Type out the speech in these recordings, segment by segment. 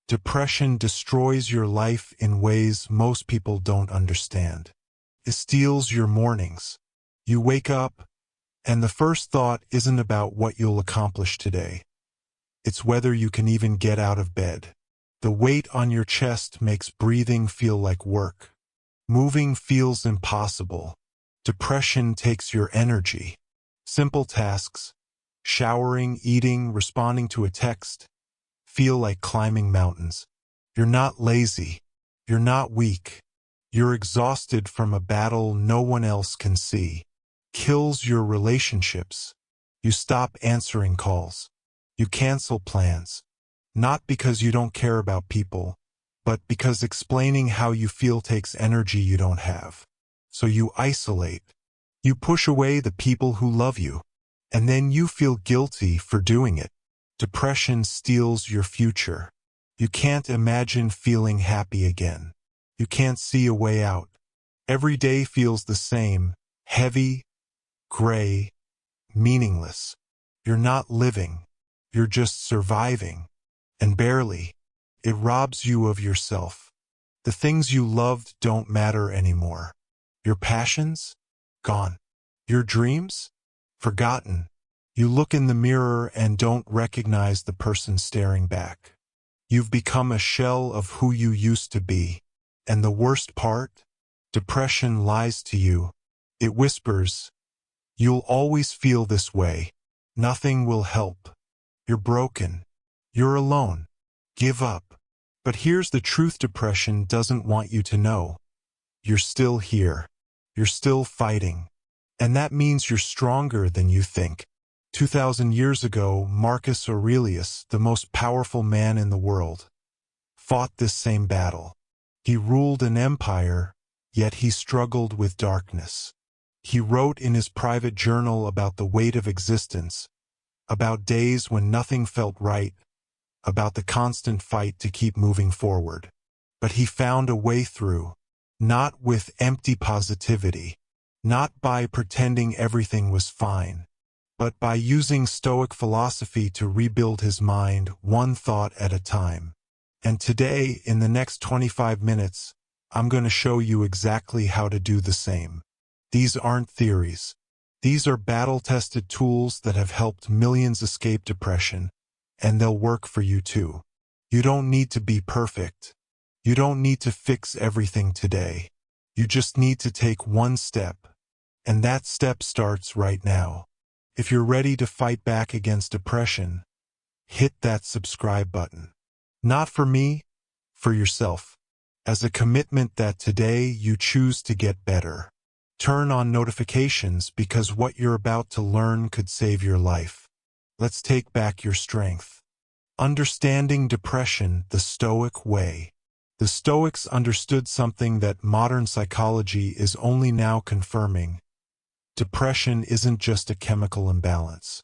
Depression destroys your life in ways most people don't understand. It steals your mornings. You wake up, and the first thought isn't about what you'll accomplish today. It's whether you can even get out of bed. The weight on your chest makes breathing feel like work. Moving feels impossible. Depression takes your energy. Simple tasks, showering, eating, responding to a text, feel like climbing mountains. You're not lazy. You're not weak. You're exhausted from a battle no one else can see. Kills your relationships. You stop answering calls. You cancel plans. Not because you don't care about people, but because explaining how you feel takes energy you don't have. So you isolate. You push away the people who love you, and then you feel guilty for doing it. Depression steals your future. You can't imagine feeling happy again. You can't see a way out. Every day feels the same, heavy, gray, meaningless. You're not living. You're just surviving. And barely. It robs you of yourself. The things you loved don't matter anymore. Your passions? Gone. Your dreams? Forgotten. You look in the mirror and don't recognize the person staring back. You've become a shell of who you used to be. And the worst part? Depression lies to you. It whispers, "You'll always feel this way. Nothing will help. You're broken. You're alone. Give up." But here's the truth depression doesn't want you to know. You're still here. You're still fighting. And that means you're stronger than you think. 2,000 years ago, Marcus Aurelius, the most powerful man in the world, fought this same battle. He ruled an empire, yet he struggled with darkness. He wrote in his private journal about the weight of existence, about days when nothing felt right, about the constant fight to keep moving forward. But he found a way through, not with empty positivity, not by pretending everything was fine, but by using Stoic philosophy to rebuild his mind one thought at a time. And today, in the next 25 minutes, I'm going to show you exactly how to do the same. These aren't theories. These are battle-tested tools that have helped millions escape depression, and they'll work for you too. You don't need to be perfect. You don't need to fix everything today. You just need to take one step, and that step starts right now. If you're ready to fight back against depression, hit that subscribe button. Not for me, for yourself, as a commitment that today you choose to get better. Turn on notifications because what you're about to learn could save your life. Let's take back your strength. Understanding depression the Stoic way. The Stoics understood something that modern psychology is only now confirming. Depression isn't just a chemical imbalance.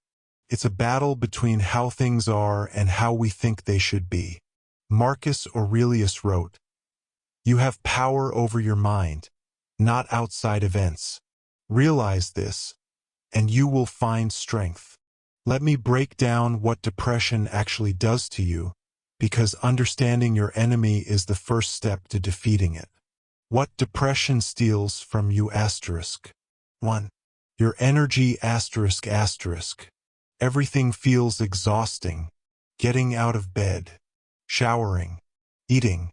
It's a battle between how things are and how we think they should be. Marcus Aurelius wrote, "You have power over your mind, not outside events. Realize this, and you will find strength." Let me break down what depression actually does to you, because understanding your enemy is the first step to defeating it. What depression steals from you *. 1. Your energy *. Everything feels exhausting. Getting out of bed, showering, eating,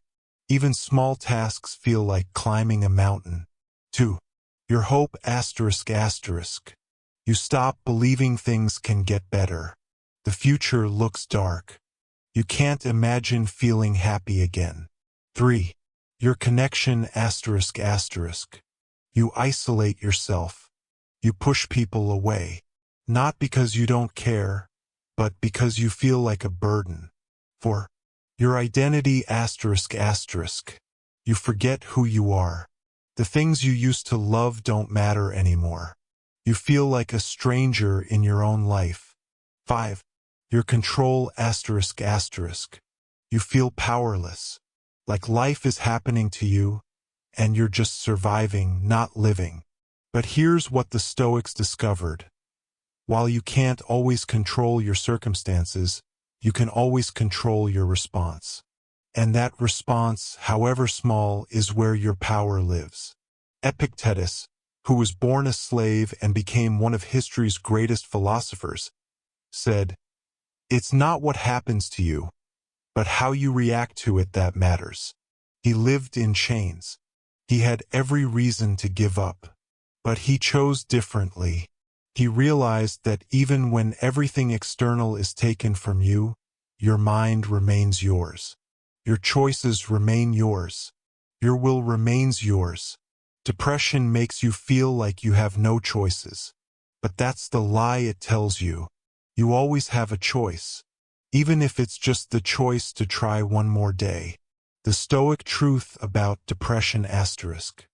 even small tasks feel like climbing a mountain. 2. Your hope *. You stop believing things can get better. The future looks dark. You can't imagine feeling happy again. 3. Your connection *. You isolate yourself. You push people away. Not because you don't care, but because you feel like a burden. 4. Your identity *. You forget who you are. The things you used to love don't matter anymore. You feel like a stranger in your own life. 5. Your control *. You feel powerless, like life is happening to you, and you're just surviving, not living. But here's what the Stoics discovered. While you can't always control your circumstances, you can always control your response. And that response, however small, is where your power lives. Epictetus, who was born a slave and became one of history's greatest philosophers, said, "It's not what happens to you, but how you react to it that matters." He lived in chains. He had every reason to give up. But he chose differently. He realized that even when everything external is taken from you, your mind remains yours. Your choices remain yours. Your will remains yours. Depression makes you feel like you have no choices. But that's the lie it tells you. You always have a choice, even if it's just the choice to try one more day. The Stoic truth about depression asterisk.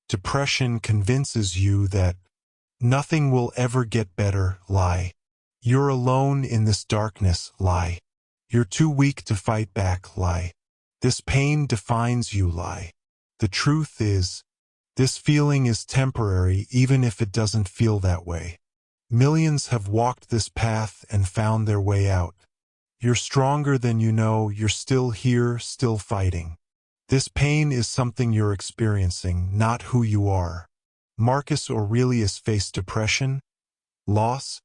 Depression convinces you that nothing will ever get better, lie. You're alone in this darkness, lie. You're too weak to fight back, lie. This pain defines you, lie. The truth is, this feeling is temporary even if it doesn't feel that way. Millions have walked this path and found their way out. You're stronger than you know. You're still here, still fighting. This pain is something you're experiencing, not who you are. Marcus Aurelius faced depression, loss,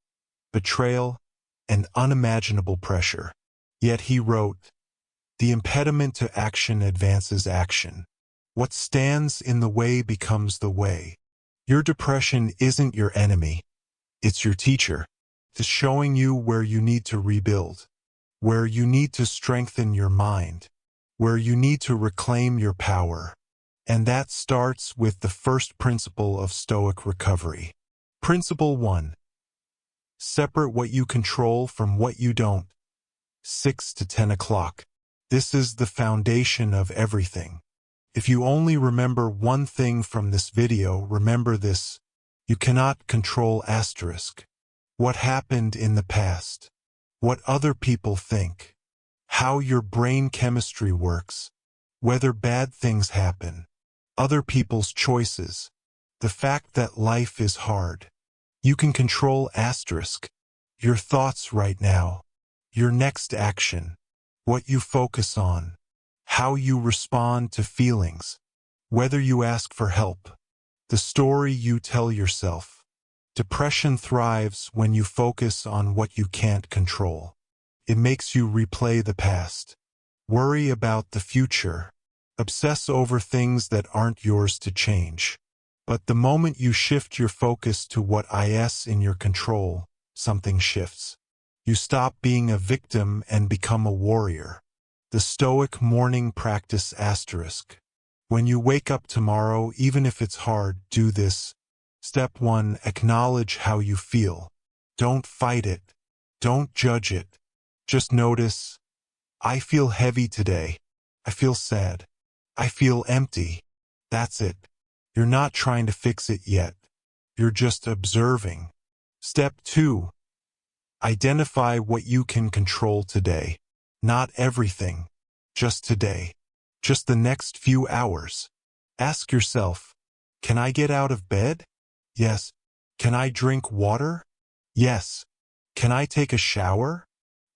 betrayal, and unimaginable pressure. Yet he wrote, "The impediment to action advances action. What stands in the way becomes the way." Your depression isn't your enemy. It's your teacher. It's showing you where you need to rebuild, where you need to strengthen your mind, where you need to reclaim your power. And that starts with the first principle of Stoic recovery. Principle 1. Separate what you control from what you don't. 6 to 10 o'clock. This is the foundation of everything. If you only remember one thing from this video, remember this: you cannot control asterisk. What happened in the past, what other people think, how your brain chemistry works, whether bad things happen, other people's choices, the fact that life is hard. You can control asterisk, your thoughts right now, your next action, what you focus on, how you respond to feelings, whether you ask for help, the story you tell yourself. Depression thrives when you focus on what you can't control. It makes you replay the past, worry about the future, obsess over things that aren't yours to change. But the moment you shift your focus to what is in your control, something shifts. You stop being a victim and become a warrior. The Stoic morning practice asterisk. When you wake up tomorrow, even if it's hard, do this. Step 1. Acknowledge how you feel. Don't fight it. Don't judge it. Just notice, I feel heavy today. I feel sad. I feel empty. That's it. You're not trying to fix it yet. You're just observing. Step 2. Identify what you can control today. Not everything. Just today. Just the next few hours. Ask yourself, can I get out of bed? Yes. Can I drink water? Yes. Can I take a shower?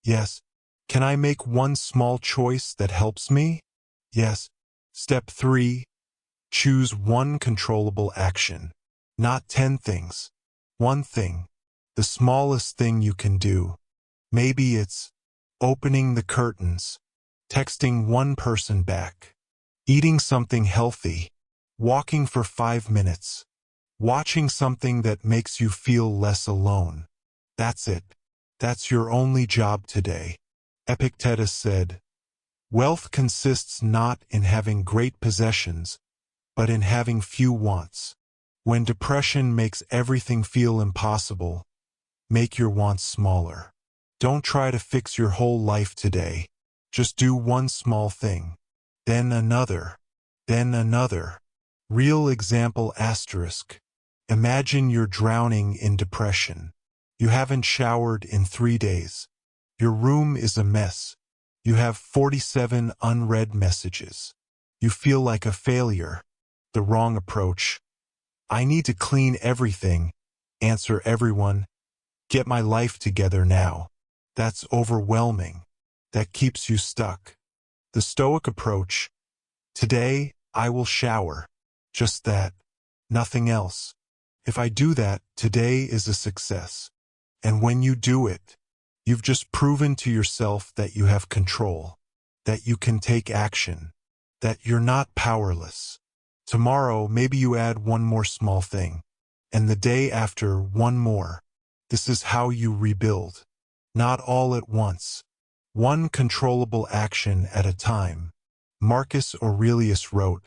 Yes. Can I make one small choice that helps me? Yes. Step 3. Choose one controllable action. Not 10 things. One thing. The smallest thing you can do. Maybe it's opening the curtains, texting one person back, eating something healthy, walking for 5 minutes, watching something that makes you feel less alone. That's it. That's your only job today. Epictetus said, "Wealth consists not in having great possessions, but in having few wants." When depression makes everything feel impossible, make your wants smaller. Don't try to fix your whole life today. Just do one small thing, then another, then another. Real example asterisk. Imagine you're drowning in depression. You haven't showered in 3 days. Your room is a mess. You have 47 unread messages. You feel like a failure. The wrong approach. I need to clean everything, answer everyone, get my life together now. That's overwhelming. That keeps you stuck. The Stoic approach: today, I will shower. Just that. Nothing else. If I do that, today is a success. And when you do it, you've just proven to yourself that you have control, that you can take action, that you're not powerless. Tomorrow, maybe you add one more small thing, and the day after, one more. This is how you rebuild. Not all at once. One controllable action at a time. Marcus Aurelius wrote,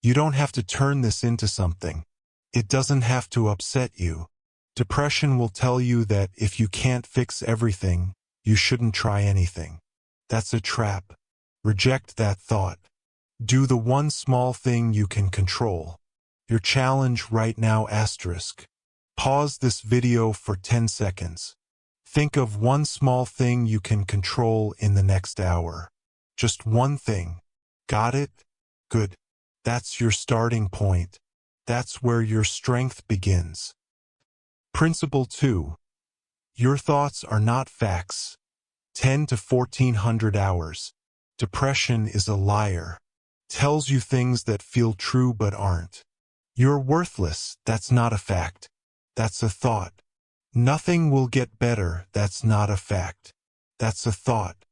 "You don't have to turn this into something. It doesn't have to upset you. Depression will tell you that if you can't fix everything, you shouldn't try anything. That's a trap. Reject that thought. Do the one small thing you can control." Your challenge right now *. Pause this video for 10 seconds. Think of one small thing you can control in the next hour. Just one thing. Got it? Good. That's your starting point. That's where your strength begins. Principle 2. Your thoughts are not facts. 10 to 1400 hours. Depression is a liar. Tells you things that feel true but aren't. You're worthless, that's not a fact. That's a thought. Nothing will get better, that's not a fact. That's a thought.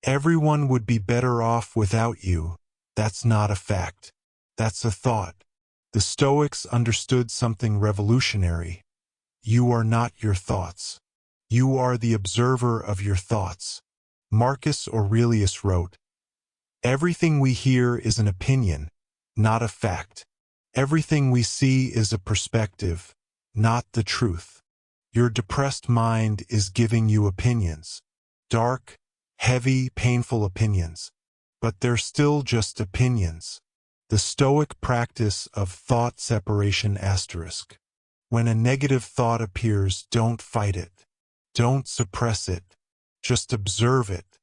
Everyone would be better off without you. That's not a fact. That's a thought. The Stoics understood something revolutionary. You are not your thoughts. You are the observer of your thoughts. Marcus Aurelius wrote, "Everything we hear is an opinion, not a fact. Everything we see is a perspective, not the truth." Your depressed mind is giving you opinions. Dark, heavy, painful opinions. But they're still just opinions. The Stoic practice of thought separation *. When a negative thought appears, don't fight it. Don't suppress it. Just observe it.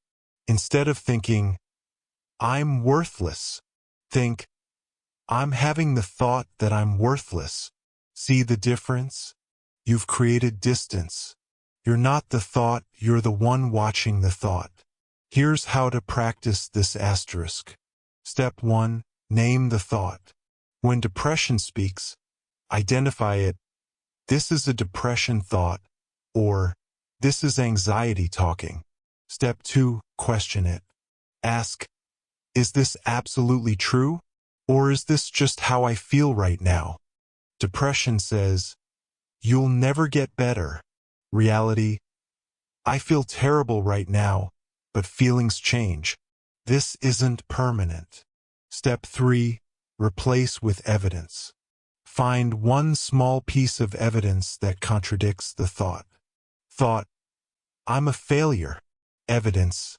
Instead of thinking, "I'm worthless," think, "I'm having the thought that I'm worthless." See the difference? You've created distance. You're not the thought, you're the one watching the thought. Here's how to practice this *. Step 1. Name the thought. When depression speaks, identify it. This is a depression thought, or this is anxiety talking. Step 2. Question it. Ask, is this absolutely true? Or is this just how I feel right now? Depression says, you'll never get better. Reality, I feel terrible right now, but feelings change. This isn't permanent. Step 3. Replace with evidence. Find one small piece of evidence that contradicts the thought. Thought, I'm a failure. Evidence,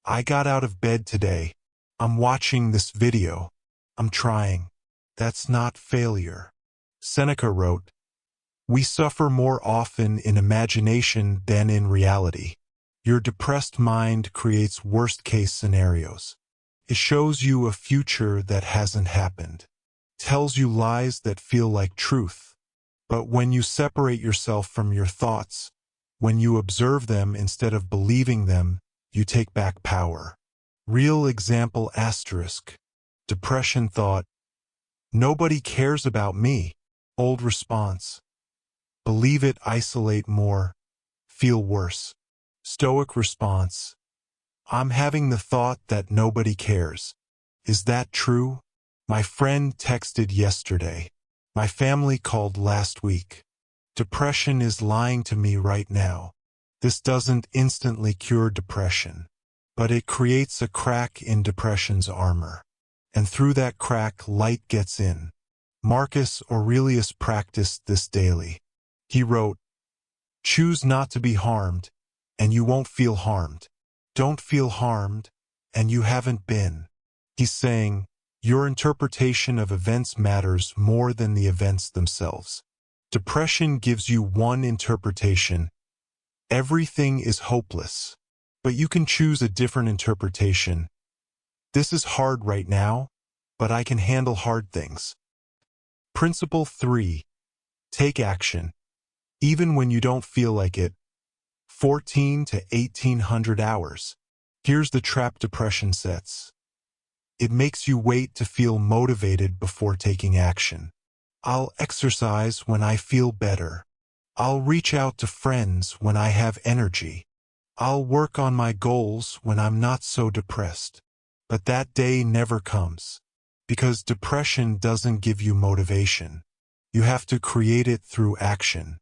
I got out of bed today. I'm watching this video. I'm trying. That's not failure. Seneca wrote, we suffer more often in imagination than in reality. Your depressed mind creates worst-case scenarios. It shows you a future that hasn't happened. Tells you lies that feel like truth. But when you separate yourself from your thoughts, when you observe them instead of believing them, you take back power. Real example *. Depression thought, nobody cares about me. Old response. Believe it, isolate more, feel worse. Stoic response. I'm having the thought that nobody cares. Is that true? My friend texted yesterday. My family called last week. Depression is lying to me right now. This doesn't instantly cure depression, but it creates a crack in depression's armor. And through that crack, light gets in. Marcus Aurelius practiced this daily. He wrote, choose not to be harmed, and you won't feel harmed. Don't feel harmed, and you haven't been. He's saying, your interpretation of events matters more than the events themselves. Depression gives you one interpretation. Everything is hopeless. But you can choose a different interpretation. This is hard right now, but I can handle hard things. Principle 3. Take action. Even when you don't feel like it. 14 to 1800 hours. Here's the trap depression sets. It makes you wait to feel motivated before taking action. I'll exercise when I feel better. I'll reach out to friends when I have energy. I'll work on my goals when I'm not so depressed. But that day never comes. Because depression doesn't give you motivation. You have to create it through action.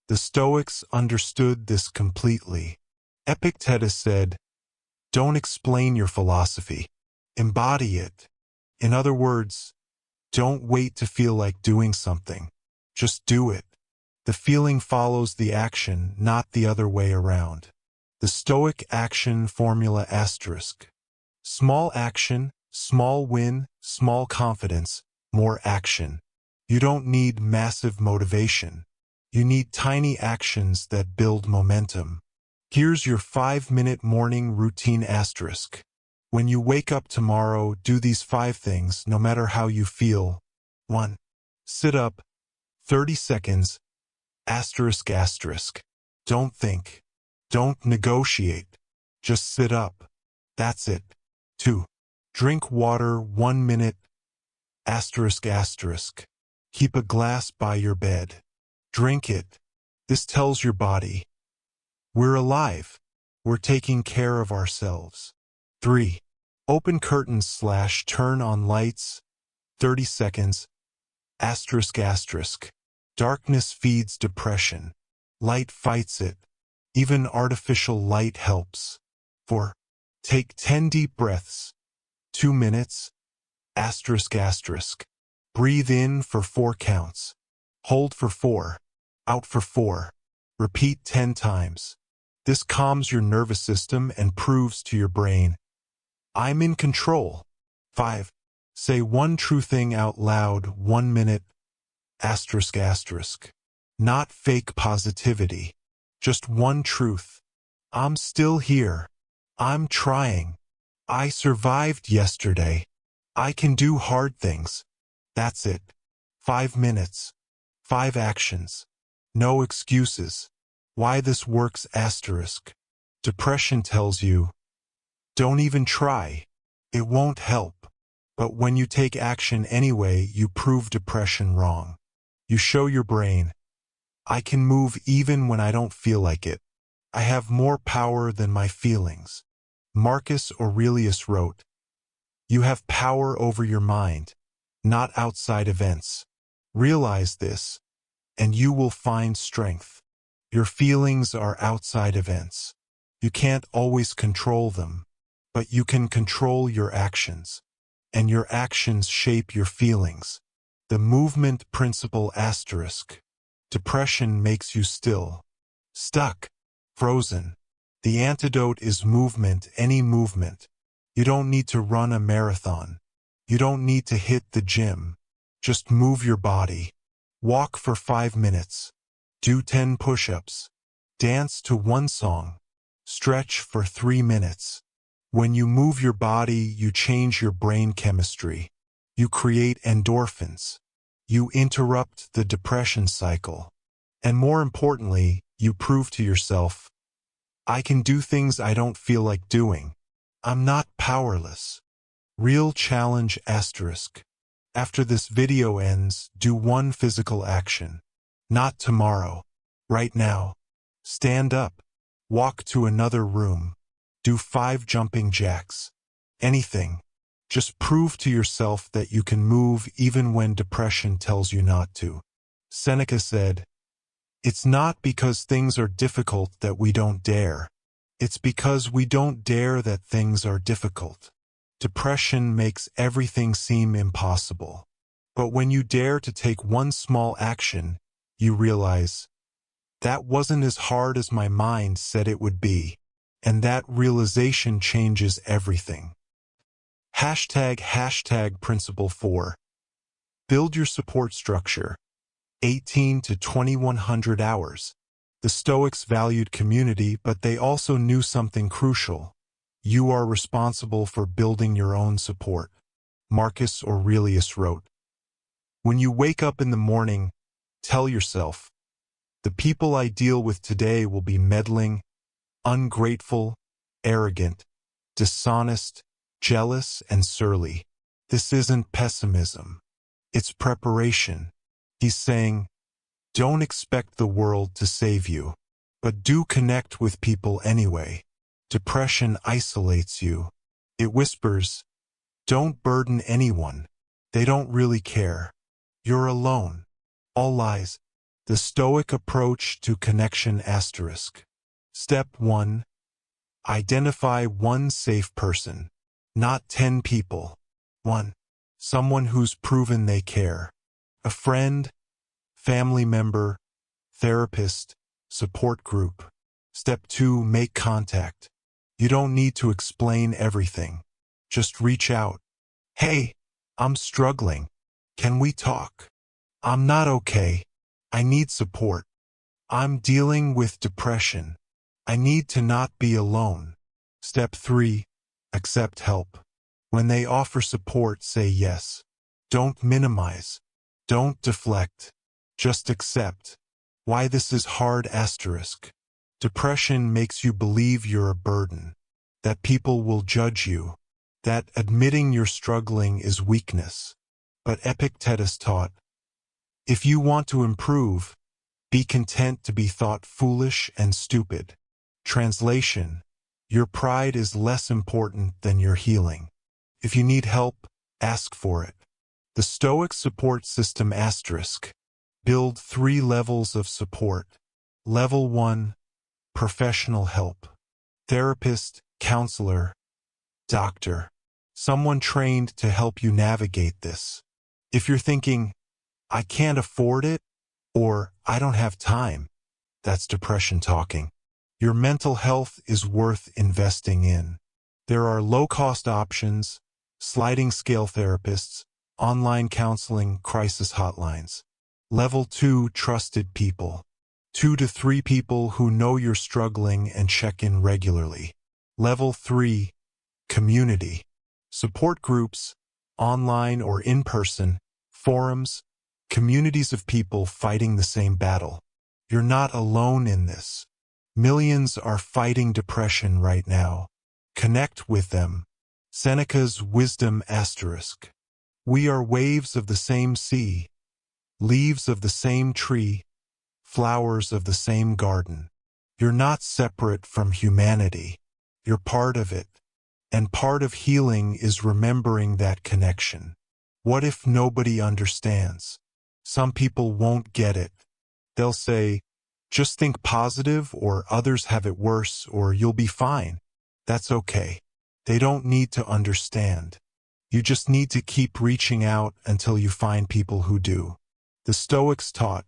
The Stoics understood this completely. Epictetus said, "Don't explain your philosophy. Embody it." In other words, don't wait to feel like doing something. Just do it. The feeling follows the action, not the other way around. The Stoic action formula asterisk. Small action, small win, small confidence, more action. You don't need massive motivation. You need tiny actions that build momentum. Here's your 5-minute morning routine asterisk. When you wake up tomorrow, do these 5 things no matter how you feel. 1. Sit up. 30 seconds. Asterisk asterisk. Don't think. Don't negotiate. Just sit up. That's it. 2. Drink water 1 minute. Asterisk asterisk. Keep a glass by your bed. Drink it. This tells your body, we're alive. We're taking care of ourselves. 3. Open curtains / turn on lights. 30 seconds. Asterisk asterisk. Darkness feeds depression. Light fights it. Even artificial light helps. 4. Take 10 deep breaths. 2 minutes. Asterisk asterisk. Breathe in for 4 counts. Hold for 4. Out for 4. Repeat 10 times. This calms your nervous system and proves to your brain, I'm in control. 5. Say one true thing out loud 1 minute. Asterisk asterisk. Not fake positivity. Just one truth. I'm still here. I'm trying. I survived yesterday. I can do hard things. That's it. 5 minutes. 5 actions. No excuses. Why this works asterisk. Depression tells you, don't even try. It won't help. But when you take action anyway, you prove depression wrong. You show your brain, I can move even when I don't feel like it. I have more power than my feelings. Marcus Aurelius wrote, you have power over your mind, not outside events. Realize this, and you will find strength. Your feelings are outside events. You can't always control them, but you can control your actions. And your actions shape your feelings. The movement principle asterisk. Depression makes you still, stuck, frozen. The antidote is movement, any movement. You don't need to run a marathon. You don't need to hit the gym. Just move your body. Walk for 5 minutes. Do 10 push-ups. Dance to one song. Stretch for 3 minutes. When you move your body, you change your brain chemistry. You create endorphins. You interrupt the depression cycle. And more importantly, you prove to yourself, I can do things I don't feel like doing. I'm not powerless. Real challenge asterisk. After this video ends, do one physical action. Not tomorrow. Right now. Stand up. Walk to another room. Do 5 jumping jacks. Anything. Just prove to yourself that you can move even when depression tells you not to. Seneca said, it's not because things are difficult that we don't dare. It's because we don't dare that things are difficult. Depression makes everything seem impossible. But when you dare to take one small action, you realize, that wasn't as hard as my mind said it would be. And that realization changes everything. Hashtag principle 4. Build your support structure. 18 to 2100 hours. The Stoics valued community, but they also knew something crucial. You are responsible for building your own support. Marcus Aurelius wrote, when you wake up in the morning, tell yourself, the people I deal with today will be meddling, ungrateful, arrogant. dishonest, jealous, and surly. This isn't pessimism. It's preparation. He's saying, don't expect the world to save you, but do connect with people anyway. Depression isolates you. It whispers, don't burden anyone. They don't really care. You're alone. All lies. The Stoic approach to connection asterisk. Step 1. Identify one safe person. Not 10 people. 1. Someone who's proven they care. A friend, family member, therapist, support group. Step 2. Make contact. You don't need to explain everything. Just reach out. Hey, I'm struggling. Can we talk? I'm not okay. I need support. I'm dealing with depression. I need to not be alone. Step 3. Accept help. When they offer support, say yes. Don't minimize. Don't deflect. Just accept. Why this is hard asterisk. Depression makes you believe you're a burden, that people will judge you, that admitting you're struggling is weakness. But Epictetus taught, if you want to improve, be content to be thought foolish and stupid. Translation: your pride is less important than your healing. If you need help, ask for it. The Stoic support system asterisk. Build 3 levels of support. Level 1. Professional help. Therapist, counselor, doctor. Someone trained to help you navigate this. If you're thinking, I can't afford it, or I don't have time, that's depression talking. Your mental health is worth investing in. There are low-cost options, sliding scale therapists, online counseling, crisis hotlines. Level 2. Trusted people. 2 to 3 people who know you're struggling and check in regularly. Level 3. Community. Support groups, online or in person, forums, communities of people fighting the same battle. You're not alone in this. Millions are fighting depression right now. Connect with them. Seneca's wisdom asterisk. We are waves of the same sea, leaves of the same tree, flowers of the same garden. You're not separate from humanity. You're part of it. And part of healing is remembering that connection. What if nobody understands? Some people won't get it. They'll say, just think positive, or others have it worse, or you'll be fine. That's okay. They don't need to understand. You just need to keep reaching out until you find people who do. The Stoics taught,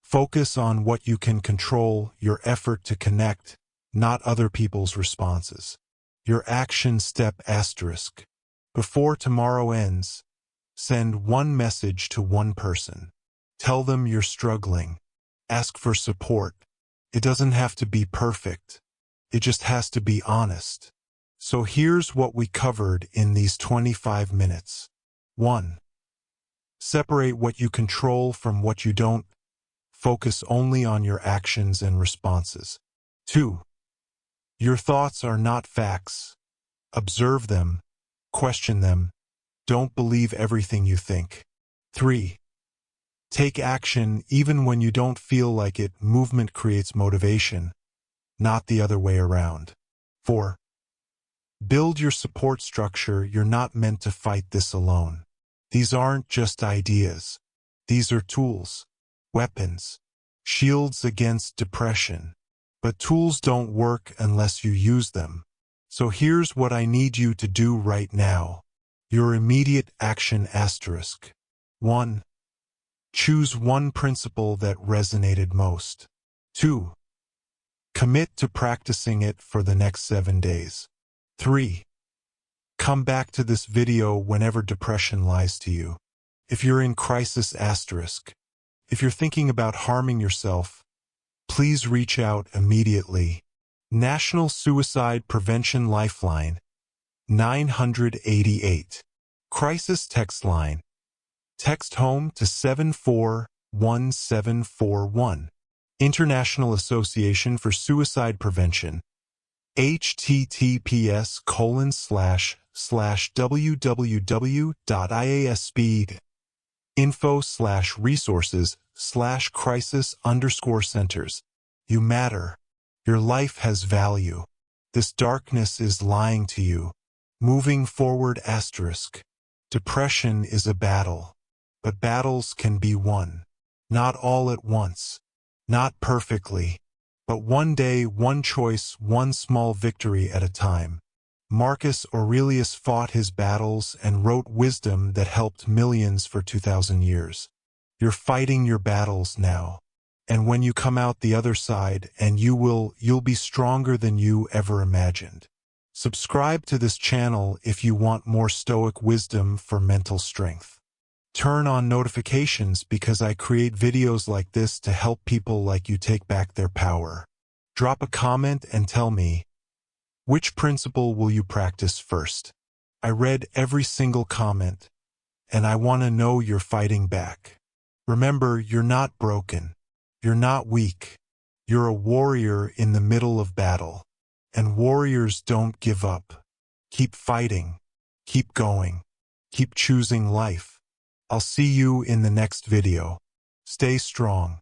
focus on what you can control, your effort to connect, not other people's responses. Your action step asterisk. Before tomorrow ends, send one message to one person. Tell them you're struggling. Ask for support. It doesn't have to be perfect. It just has to be honest. So here's what we covered in these 25 minutes. 1. Separate what you control from what you don't. Focus only on your actions and responses. 2. Your thoughts are not facts. Observe them. Question them. Don't believe everything you think. 3. Take action even when you don't feel like it. Movement creates motivation, not the other way around. 4. Build your support structure. You're not meant to fight this alone. These aren't just ideas. These are tools, weapons, shields against depression. But tools don't work unless you use them. So here's what I need you to do right now. Your immediate action asterisk. 1. Choose one principle that resonated most. 2. Commit to practicing it for the next 7 days. 3. Come back to this video whenever depression lies to you. If you're in crisis asterisk. If you're thinking about harming yourself, please reach out immediately. National Suicide Prevention Lifeline, 988. Crisis text line. Text home to 741741. International Association for Suicide Prevention, https://www.iaspeed.info/resources/crisis_centers. You matter. Your life has value. This darkness is lying to you. Moving forward asterisk. Depression is a battle. But battles can be won. Not all at once. Not perfectly. But one day, one choice, one small victory at a time. Marcus Aurelius fought his battles and wrote wisdom that helped millions for 2,000 years. You're fighting your battles now. And when you come out the other side, and you'll be stronger than you ever imagined. Subscribe to this channel if you want more Stoic wisdom for mental strength. Turn on notifications because I create videos like this to help people like you take back their power. Drop a comment and tell me, which principle will you practice first? I read every single comment, and I want to know you're fighting back. Remember, you're not broken. You're not weak. You're a warrior in the middle of battle. And warriors don't give up. Keep fighting. Keep going. Keep choosing life. I'll see you in the next video. Stay strong.